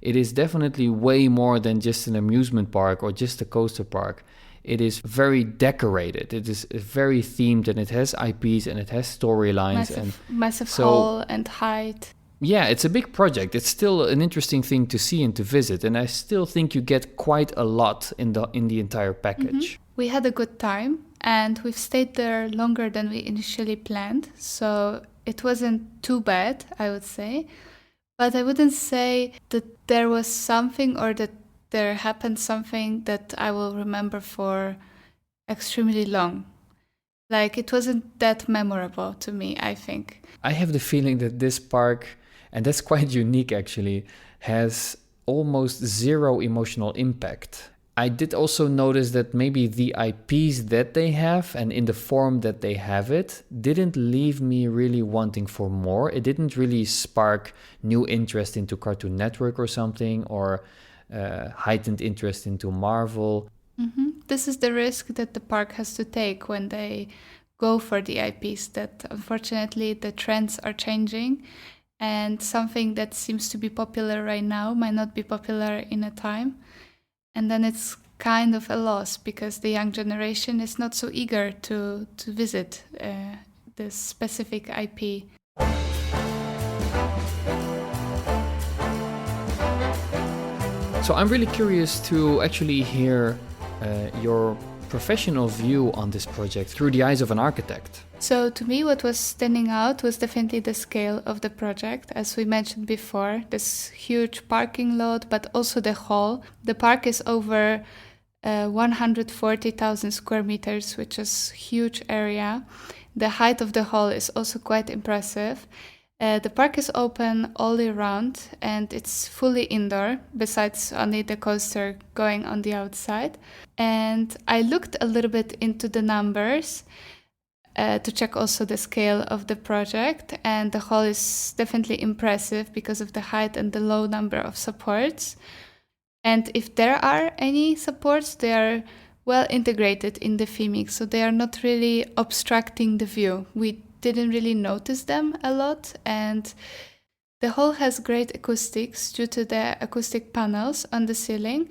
It is definitely way more than just an amusement park or just a coaster park. It is very decorated, it is very themed, and it has IPs and it has storylines. Massive hall and height. Yeah, it's a big project. It's still an interesting thing to see and to visit, and I still think you get quite a lot in the entire package. Mm-hmm. We had a good time, and we've stayed there longer than we initially planned, so it wasn't too bad, I would say. But I wouldn't say that there was something or that there happened something that I will remember for extremely long. Like, it wasn't that memorable to me, I think. I have the feeling that this park, and that's quite unique actually, has almost zero emotional impact. I did also notice that maybe the IPs that they have and in the form that they have it didn't leave me really wanting for more. It didn't really spark new interest into Cartoon Network or something, or heightened interest into Marvel. This is the risk that the park has to take when they go for the IPs, that unfortunately the trends are changing, and something that seems to be popular right now might not be popular in a time. And then it's kind of a loss because the young generation is not so eager to visit this specific IP. So I'm really curious to actually hear your professional view on this project through the eyes of an architect. So to me, what was standing out was definitely the scale of the project. As we mentioned before, this huge parking lot, but also the hall. The park is over 140,000 square meters, which is a huge area. The height of the hall is also quite impressive. The park is open all year round and it's fully indoor, besides only the coaster going on the outside. And I looked a little bit into the numbers to check also the scale of the project, and the hall is definitely impressive because of the height and the low number of supports. And if there are any supports, they are well integrated in the theming, so they are not really obstructing the view. We didn't really notice them a lot, and the hall has great acoustics due to the acoustic panels on the ceiling,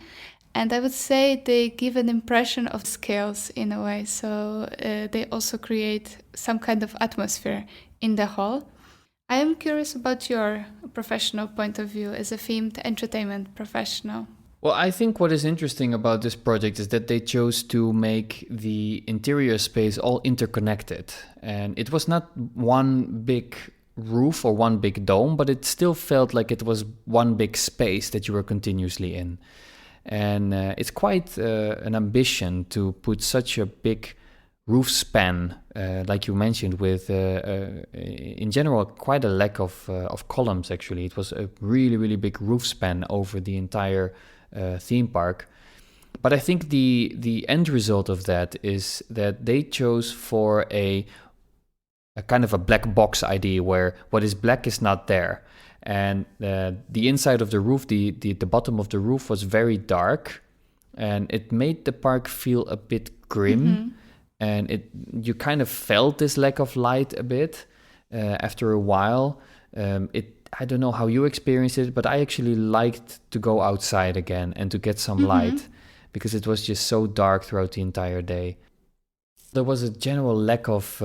and I would say they give an impression of scales in a way, so they also create some kind of atmosphere in the hall. I am curious about your professional point of view as a themed entertainment professional. Well, I think what is interesting about this project is that they chose to make the interior space all interconnected. And it was not one big roof or one big dome, but it still felt like it was one big space that you were continuously in. And it's quite an ambition to put such a big roof span, like you mentioned, with in general quite a lack of columns. Actually, it was a really, really big roof span over the entire theme park. But I think the end result of that is that they chose for a kind of a black box idea where what is black is not there. And the inside of the roof, the bottom of the roof was very dark, and it made the park feel a bit grim. And you kind of felt this lack of light a bit after a while. I don't know how you experienced it, but I actually liked to go outside again and to get some light, because it was just so dark throughout the entire day. There was a general lack of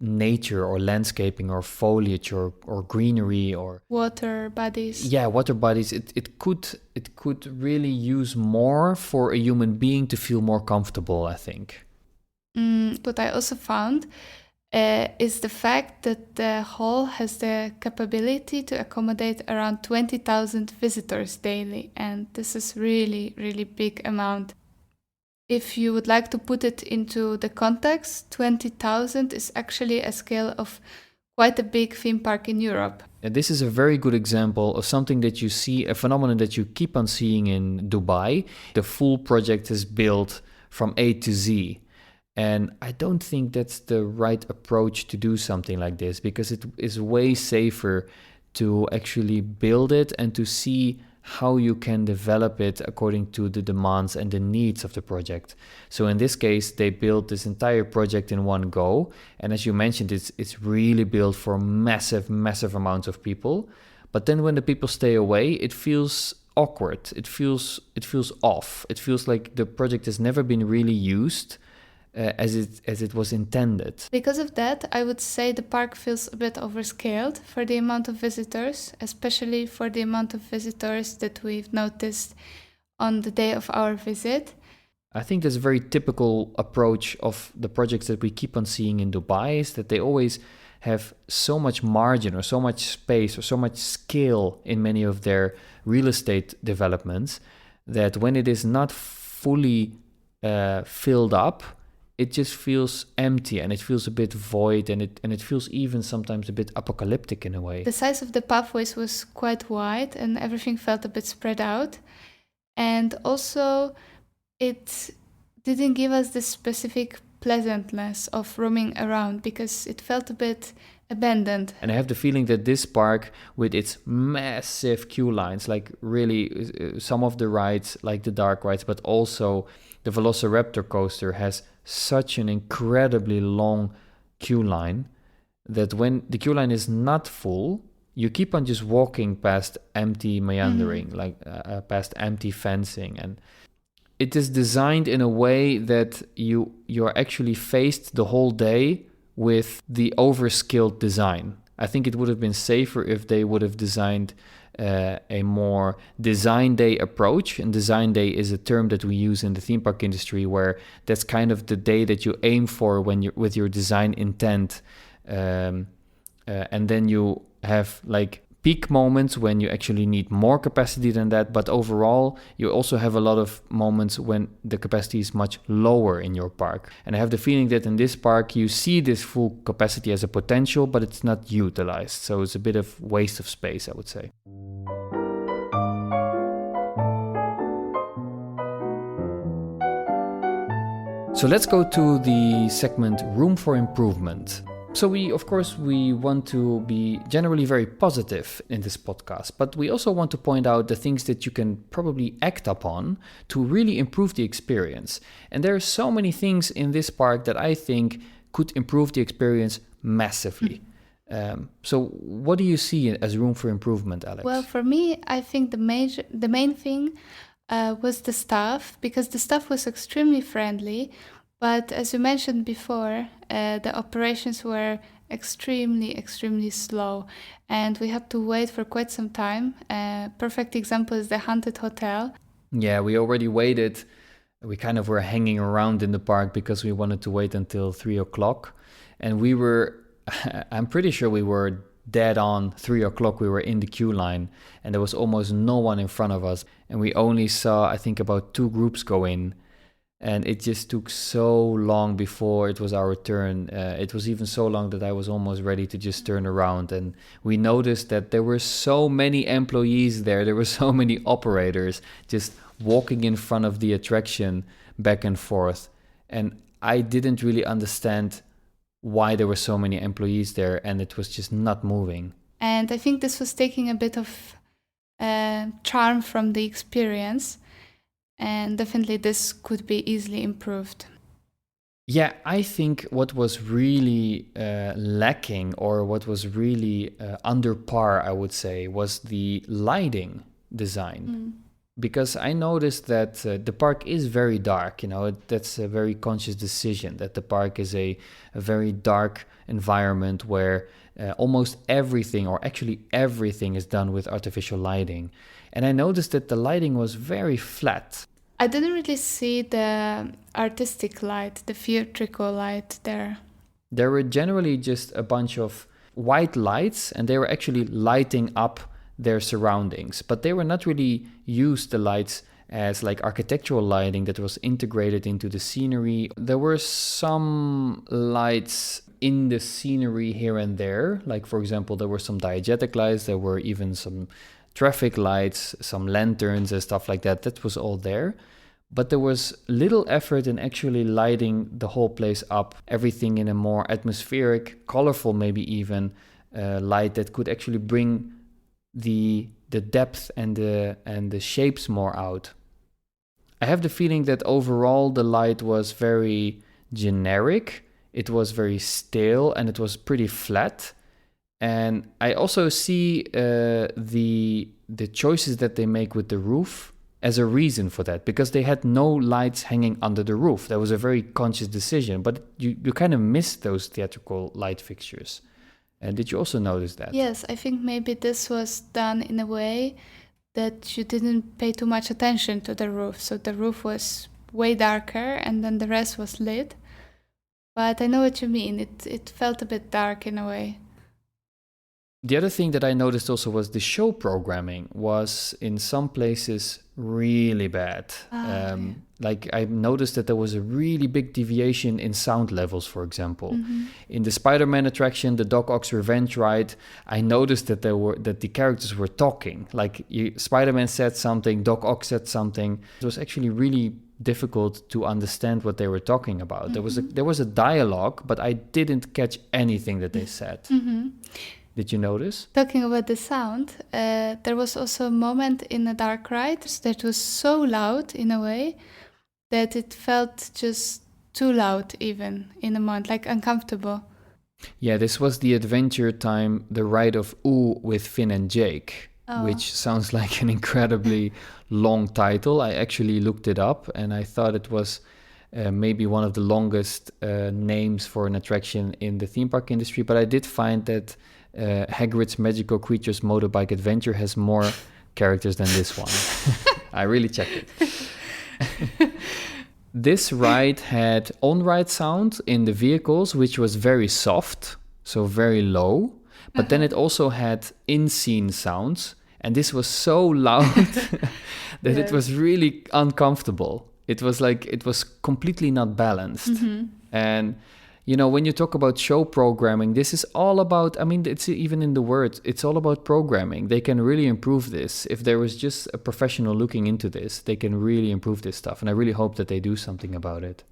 nature or landscaping or foliage or greenery or water bodies. Yeah, water bodies. It could really use more for a human being to feel more comfortable, I think. What I also found is the fact that the hall has the capability to accommodate around 20,000 visitors daily, and this is really, really big amount. If you would like to put it into the context, 20,000 is actually a scale of quite a big theme park in Europe. And this is a very good example of something that you see, a phenomenon that you keep on seeing in Dubai. The full project is built from A to Z. And I don't think that's the right approach to do something like this, because it is way safer to actually build it and to see how you can develop it according to the demands and the needs of the project. So in this case, they built this entire project in one go. And as you mentioned, it's really built for massive amounts of people. But then when the people stay away, it feels awkward. It feels off. It feels like the project has never been really used as it was intended. Because of that, I would say the park feels a bit overscaled for the amount of visitors, especially for the amount of visitors that we've noticed on the day of our visit. I think that's a very typical approach of the projects that we keep on seeing in Dubai, is that they always have so much margin or so much space or so much scale in many of their real estate developments that when it is not fully filled up, it just feels empty and it feels a bit void, and it feels even sometimes a bit apocalyptic in a way. The size of the pathways was quite wide and everything felt a bit spread out. And also, it didn't give us this specific pleasantness of roaming around because it felt a bit abandoned. And I have the feeling that this park, with its massive queue lines, like really some of the rides, like the dark rides, but also the Velociraptor coaster, has such an incredibly long queue line that when the queue line is not full, you keep on just walking past empty meandering, like past empty fencing, and it is designed in a way that you're actually faced the whole day with the overskilled design. I think it would have been safer if they would have designed a more design day approach. And design day is a term that we use in the theme park industry, where that's kind of the day that you aim for when you're with your design intent, and then you have like peak moments when you actually need more capacity than that, but overall you also have a lot of moments when the capacity is much lower in your park. And I have the feeling that in this park you see this full capacity as a potential, but it's not utilized, so it's a bit of waste of space, I would say. So let's go to the segment Room for Improvement. So we want to be generally very positive in this podcast, but we also want to point out the things that you can probably act upon to really improve the experience. And there are so many things in this park that I think could improve the experience massively. So what do you see as room for improvement, Alex? Well, for me, I think the main thing was the staff, because the staff was extremely friendly. But as you mentioned before, the operations were extremely slow, and we had to wait for quite some time. Perfect example is the Haunted Hotel. Yeah, we already waited. We kind of were hanging around in the park because we wanted to wait until 3 o'clock. And I'm pretty sure we were dead on 3 o'clock. We were in the queue line and there was almost no one in front of us. And we only saw, I think, about 2 groups go in. And it just took so long before it was our turn. It was even so long that I was almost ready to just turn around. And we noticed that there were so many employees there. There were so many operators just walking in front of the attraction back and forth. And I didn't really understand why there were so many employees there, and it was just not moving. And I think this was taking a bit of charm from the experience. And definitely this could be easily improved. Yeah, I think what was really lacking, or what was really under par, I would say, was the lighting design. Because I noticed that the park is very dark. That's a very conscious decision, that the park is a very dark environment where almost everything, or actually everything, is done with artificial lighting. And I noticed that the lighting was very flat. I didn't really see the artistic light, the theatrical light there. There were generally just a bunch of white lights, and they were actually lighting up their surroundings. But they were not really used, the lights, as like architectural lighting that was integrated into the scenery. There were some lights in the scenery here and there. Like, for example, there were some diegetic lights. There were even some traffic lights, some lanterns and stuff like that. That was all there. But there was little effort in actually lighting the whole place up, everything in a more atmospheric, colorful, maybe even light that could actually bring the depth and the shapes more out. I have the feeling that overall the light was very generic, it was very stale, and it was pretty flat. And I also see the choices that they make with the roof as a reason for that, because they had no lights hanging under the roof. That was a very conscious decision, but you kind of missed those theatrical light fixtures. And did you also notice that? Yes, I think maybe this was done in a way that you didn't pay too much attention to the roof. So the roof was way darker and then the rest was lit. But I know what you mean. It felt a bit dark in a way. The other thing that I noticed also was the show programming was in some places really bad. Yeah. Like I noticed that there was a really big deviation in sound levels, for example. In the Spider-Man attraction, the Doc Ock's Revenge ride, I noticed that the characters were talking. Like Spider-Man said something, Doc Ock said something. It was actually really difficult to understand what they were talking about. There was a dialogue, but I didn't catch anything that they said. Did you notice? Talking about the sound, there was also a moment in a dark ride that was so loud in a way that it felt just too loud even in a moment, like uncomfortable. Yeah, this was the Adventure Time, the ride of Ooh with Finn and Jake, which sounds like an incredibly long title. I actually looked it up and I thought it was maybe one of the longest names for an attraction in the theme park industry, but I did find that Hagrid's Magical Creatures Motorbike Adventure has more characters than this one. I really checked it. This ride had on-ride sound in the vehicles, which was very soft, so very low. But then it also had in-scene sounds, and this was so loud that it was really uncomfortable. It was completely not balanced. And you know, when you talk about show programming, this is all about, I mean, it's even in the words, it's all about programming. They can really improve this. If there was just a professional looking into this, they can really improve this stuff. And I really hope that they do something about it.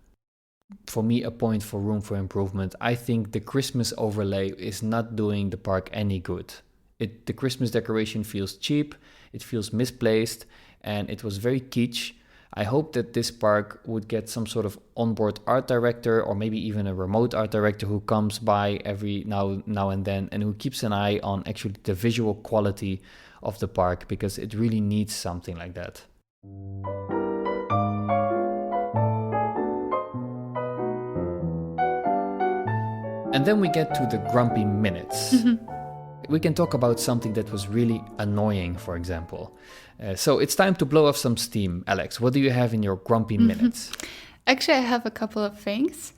For me, a point for room for improvement. I think the Christmas overlay is not doing the park any good. The Christmas decoration feels cheap, it feels misplaced, and it was very kitsch. I hope that this park would get some sort of onboard art director or maybe even a remote art director who comes by every now and then and who keeps an eye on actually the visual quality of the park, because it really needs something like that. And then we get to the grumpy minutes. We can talk about something that was really annoying, for example. So it's time to blow off some steam. Alex, what do you have in your grumpy minutes? Actually, I have a couple of things.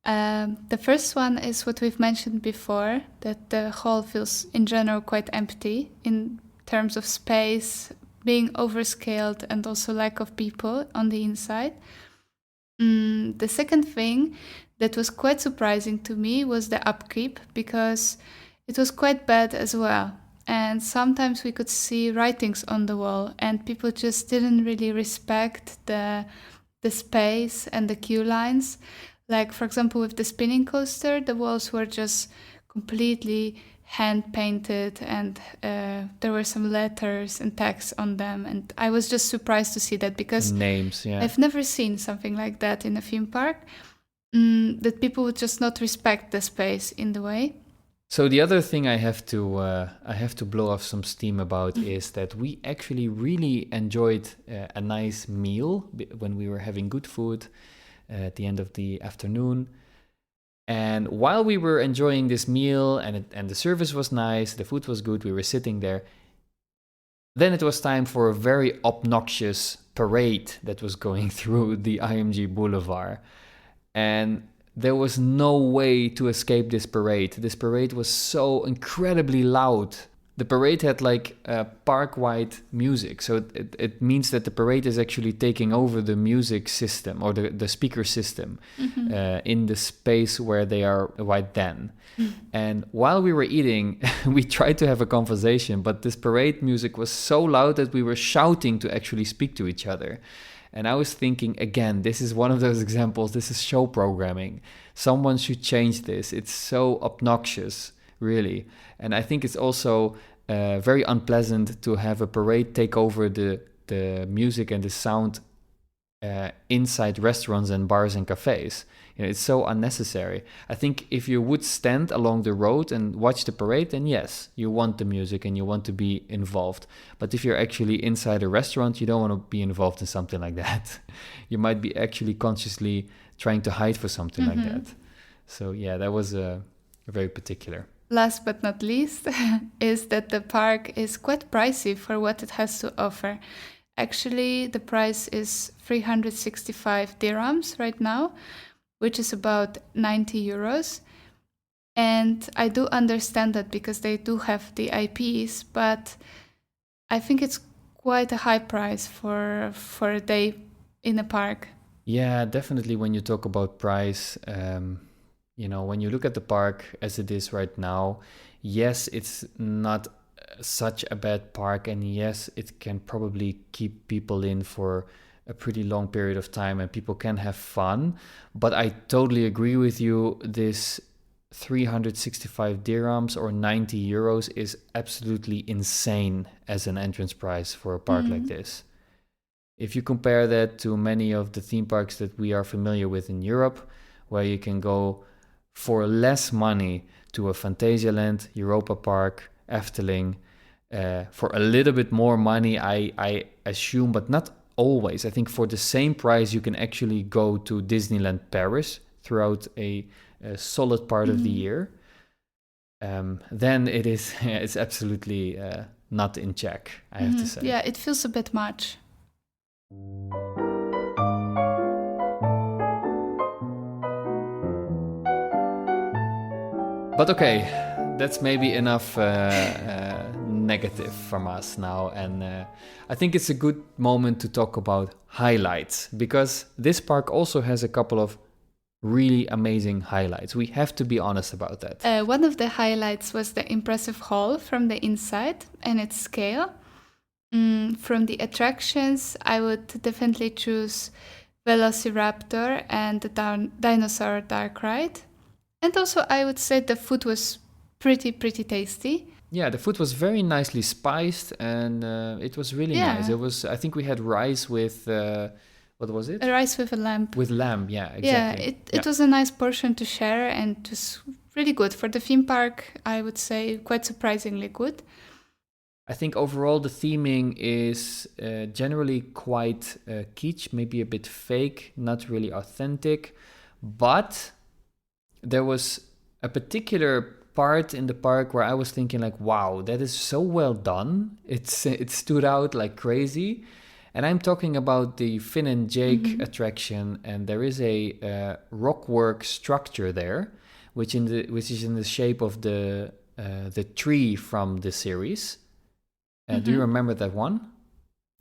The first one is what we've mentioned before, that the hall feels in general quite empty in terms of space, being overscaled, and also lack of people on the inside. The second thing that was quite surprising to me was the upkeep, because it was quite bad as well. And sometimes we could see writings on the wall and people just didn't really respect the space and the queue lines. Like, for example, with the spinning coaster, the walls were just completely hand painted and there were some letters and text on them. And I was just surprised to see that, because names, yeah. I've never seen something like that in a theme park, that people would just not respect the space in the way. So the other thing I have to blow off some steam about is that we actually really enjoyed a nice meal when we were having good food at the end of the afternoon. And while we were enjoying this meal and the service was nice, the food was good, we were sitting there, then it was time for a very obnoxious parade that was going through the IMG Boulevard. And there was no way to escape this parade. This parade was so incredibly loud. The parade had like park-wide music. So it means that the parade is actually taking over the music system or the speaker system in the space where they are right then. And while we were eating, we tried to have a conversation, but this parade music was so loud that we were shouting to actually speak to each other. And I was thinking, again, this is one of those examples. This is show programming. Someone should change this. It's so obnoxious, really. And I think it's also very unpleasant to have a parade take over the music and the sound inside restaurants and bars and cafes. You know, it's so unnecessary. I think if you would stand along the road and watch the parade, then yes, you want the music and you want to be involved. But if you're actually inside a restaurant, you don't want to be involved in something like that. You might be actually consciously trying to hide for something like that. So yeah, that was very particular. Last but not least is that the park is quite pricey for what it has to offer. Actually, the price is 365 dirhams right now, which is about 90 euros. And I do understand that because they do have the IPs, but I think it's quite a high price for a day in a park. Yeah, definitely. When you talk about price, when you look at the park as it is right now, yes, it's not such a bad park, and yes, it can probably keep people in for a pretty long period of time, and people can have fun. But I totally agree with you. This 365 dirhams or 90 euros is absolutely insane as an entrance price for a park like this. If you compare that to many of the theme parks that we are familiar with in Europe, where you can go for less money to a Phantasialand, Europa Park, Efteling, for a little bit more money, I assume, but not always. I think for the same price, you can actually go to Disneyland Paris throughout a solid part of the year. Then it's absolutely not in check, I have to say. Yeah, it feels a bit much. But okay, that's maybe enough negative from us now. And I think it's a good moment to talk about highlights, because this park also has a couple of really amazing highlights. We have to be honest about that. One of the highlights was the impressive hall from the inside and its scale. From the attractions, I would definitely choose Velociraptor and the Dinosaur Dark Ride. And also, I would say the food was pretty tasty. Yeah, the food was very nicely spiced, and it was really nice. It was, I think we had rice with, what was it? A rice with a lamb. With lamb, yeah, exactly. Yeah, it was a nice portion to share, and it was really good. For the theme park, I would say quite surprisingly good. I think overall the theming is generally quite kitsch, maybe a bit fake, not really authentic. But there was a particular part in the park where I was thinking like, wow, that is so well done. It stood out like crazy. And I'm talking about the Finn and Jake attraction, and there is a rockwork structure there, which is in the shape of the tree from the series. Do you remember that one?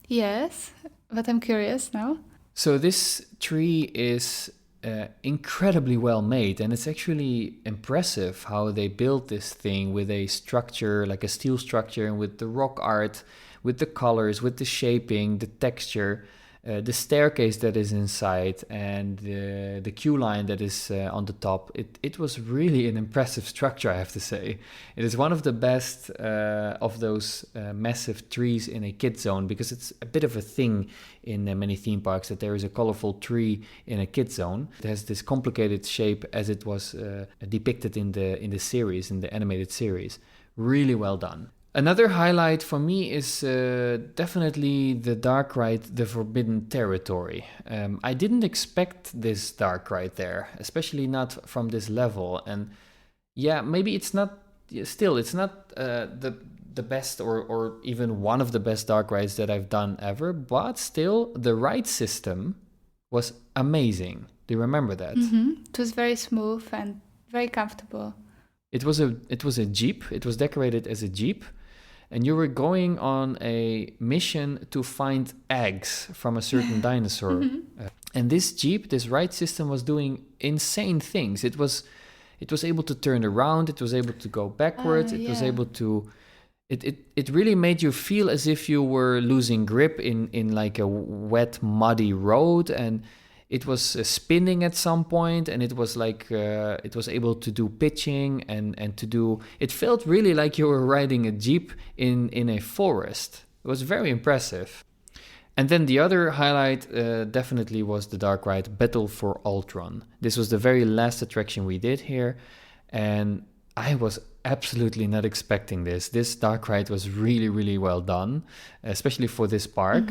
Yes, but I'm curious now. So this tree is incredibly well made, and it's actually impressive how they built this thing with a structure, like a steel structure, and with the rock art, with the colors, with the shaping, the texture, the staircase that is inside, and the queue line that is on the top. It was really an impressive structure, I have to say. It is one of the best of those massive trees in a kid zone, because it's a bit of a thing in many theme parks that there is a colorful tree in a kid zone. It has this complicated shape as it was depicted in the series, in the animated series. Really well done. Another highlight for me is definitely the dark ride, the Forbidden Territory. I didn't expect this dark ride there, especially not from this level. And yeah, maybe it's not the best or even one of the best dark rides that I've done ever, but still the ride system was amazing. Do you remember that? It was very smooth and very comfortable. It was a Jeep. It was decorated as a Jeep. And you were going on a mission to find eggs from a certain dinosaur. And this Jeep, this ride system, was doing insane things. It was able to turn around. It was able to go backwards. It was able to... It really made you feel as if you were losing grip in like a wet, muddy road. And it was spinning at some point, and it was like it was able to do pitching and to do. It felt really like you were riding a Jeep in a forest. It was very impressive. And then the other highlight definitely was the dark ride Battle for Ultron. This was the very last attraction we did here, and I was absolutely not expecting this. This dark ride was really, really well done, especially for this park.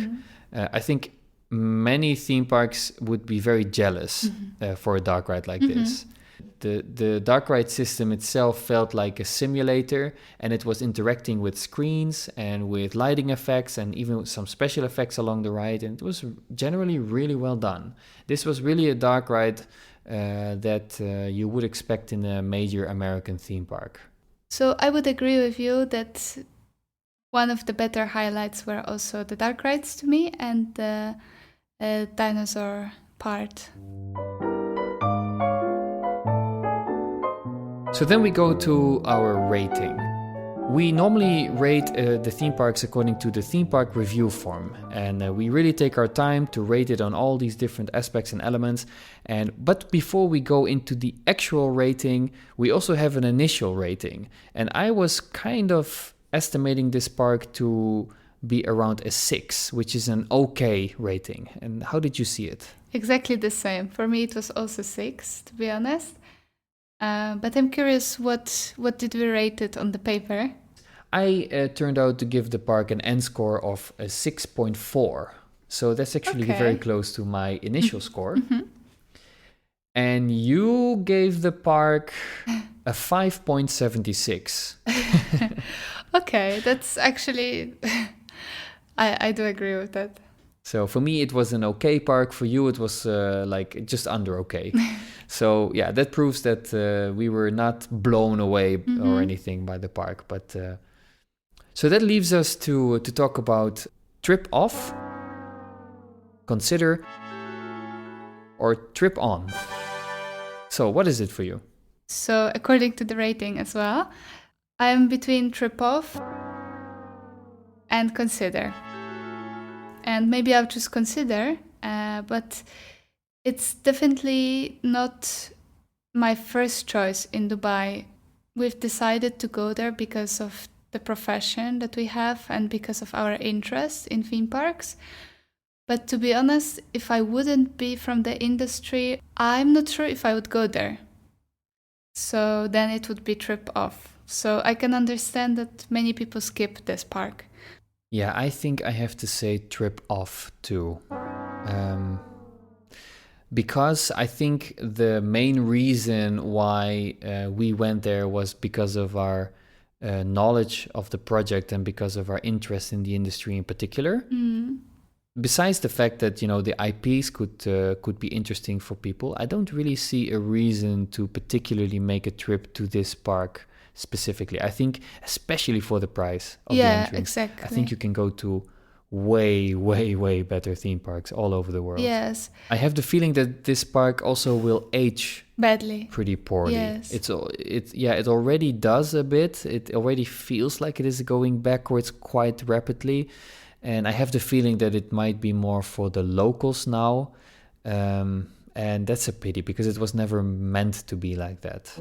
I think many theme parks would be very jealous for a dark ride like this. The dark ride system itself felt like a simulator, and it was interacting with screens and with lighting effects and even some special effects along the ride, and it was generally really well done. This was really a dark ride that you would expect in a major American theme park. So I would agree with you that one of the better highlights were also the dark rides to me and the dinosaur part. So then we go to our rating. We normally rate the theme parks according to the theme park review form, and we really take our time to rate it on all these different aspects and elements. But before we go into the actual rating, we also have an initial rating. And I was kind of estimating this park to be around a 6, which is an okay rating. And how did you see it? Exactly the same. For me, it was also 6, to be honest. But I'm curious, what did we rate it on the paper? I turned out to give the park an end score of a 6.4. So that's actually very close to my initial score. And you gave the park a 5.76. Okay, that's actually... I do agree with that. So for me, it was an okay park. For you, it was like just under okay. So yeah, that proves that we were not blown away or anything by the park. But so that leaves us to talk about trip off, consider, or trip on. So what is it for you? So according to the rating as well, I'm between trip off and consider. And maybe I'll just consider, but it's definitely not my first choice in Dubai. We've decided to go there because of the profession that we have and because of our interest in theme parks. But to be honest, if I wouldn't be from the industry, I'm not sure if I would go there. So then it would be trip off. So I can understand that many people skip this park. Yeah, I think I have to say trip off too. Because I think the main reason why we went there was because of our knowledge of the project and because of our interest in the industry in particular. Besides the fact that, you know, the IPs could be interesting for people, I don't really see a reason to particularly make a trip to this park specifically. I think especially for the price of the entrance. Exactly. I think you can go to way, way, way better theme parks all over the world. Yes. I have the feeling that this park also will age badly, pretty poorly. Yes. It already does a bit. It already feels like it is going backwards quite rapidly. And I have the feeling that it might be more for the locals now. And that's a pity because it was never meant to be like that.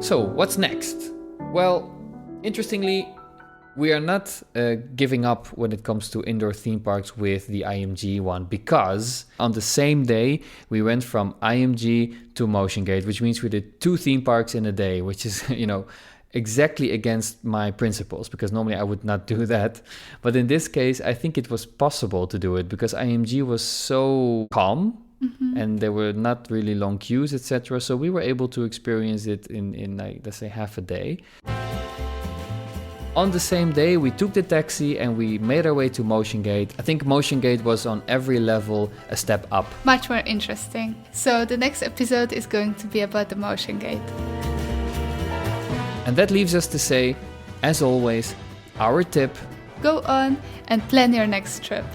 So, what's next? Well, interestingly, we are not giving up when it comes to indoor theme parks with the IMG one, because on the same day we went from IMG to Motion Gate, which means we did 2 theme parks in a day, which is, you know, exactly against my principles, because normally I would not do that. But in this case, I think it was possible to do it because IMG was so calm. And there were not really long queues, etc. So we were able to experience it in like, let's say, half a day. On the same day, we took the taxi and we made our way to Motion Gate. I think Motion Gate was on every level a step up. Much more interesting. So the next episode is going to be about the Motion Gate. And that leaves us to say, as always, our tip: go on and plan your next trip.